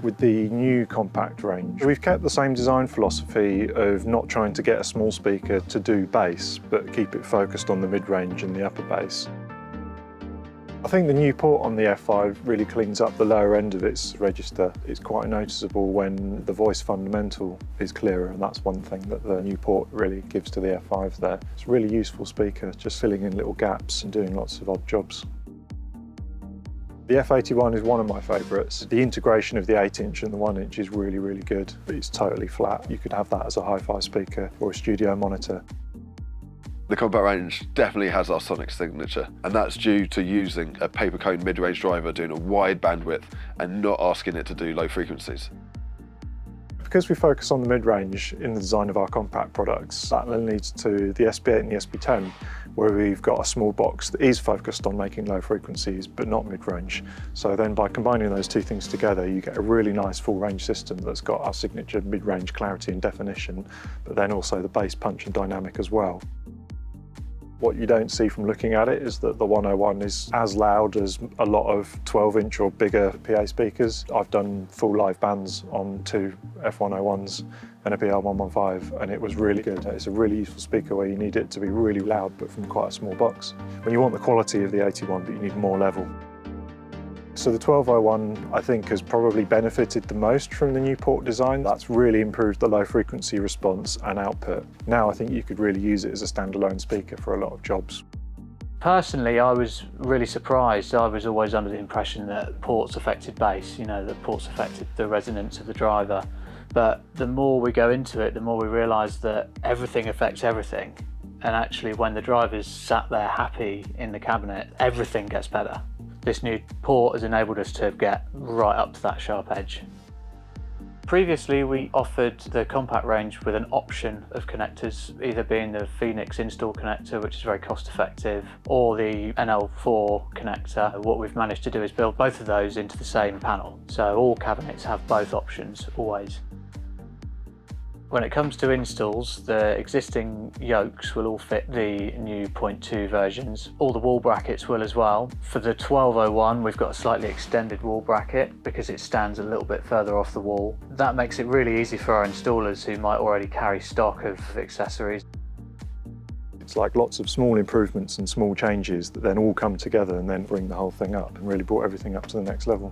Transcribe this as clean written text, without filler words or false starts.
With the new compact range, we've kept the same design philosophy of not trying to get a small speaker to do bass, but keep it focused on the mid-range and the upper bass. I think the new port on the F5 really cleans up the lower end of its register. It's quite noticeable when the voice fundamental is clearer, and that's one thing that the new port really gives to the F5 there. It's a really useful speaker, just filling in little gaps and doing lots of odd jobs. The F81 is one of my favourites. The integration of the 8-inch and the 1-inch is really, really good. It's totally flat. You could have that as a hi-fi speaker or a studio monitor. The compact range definitely has our sonic signature, and that's due to using a paper cone mid-range driver doing a wide bandwidth and not asking it to do low frequencies. Because we focus on the mid-range in the design of our compact products, that then leads to the SP8 and the SP10, where we've got a small box that is focused on making low frequencies, but not mid-range. So then by combining those two things together, you get a really nice full-range system that's got our signature mid-range clarity and definition, but then also the bass punch and dynamic as well. What you don't see from looking at it is that the 101 is as loud as a lot of 12-inch or bigger PA speakers. I've done full live bands on 2 F101s and a BL115, and it was really good. It's a really useful speaker where you need it to be really loud but from quite a small box. When you want the quality of the 81 but you need more level. So the 1201 I think has probably benefited the most from the new port design. That's really improved the low frequency response and output. Now I think you could really use it as a standalone speaker for a lot of jobs. Personally, I was really surprised. I was always under the impression that ports affected bass, that ports affected the resonance of the driver. But the more we go into it, the more we realise that everything affects everything. And actually when the driver's sat there happy in the cabinet, everything gets better. This new port has enabled us to get right up to that sharp edge. Previously, we offered the compact range with an option of connectors, either being the Phoenix install connector, which is very cost effective, or the NL4 connector. What we've managed to do is build both of those into the same panel. So all cabinets have both options, always. When it comes to installs, the existing yokes will all fit the new 0.2 versions. All the wall brackets will as well. For the 1201, we've got a slightly extended wall bracket because it stands a little bit further off the wall. That makes it really easy for our installers who might already carry stock of accessories. It's like lots of small improvements and small changes that then all come together and then bring the whole thing up and really brought everything up to the next level.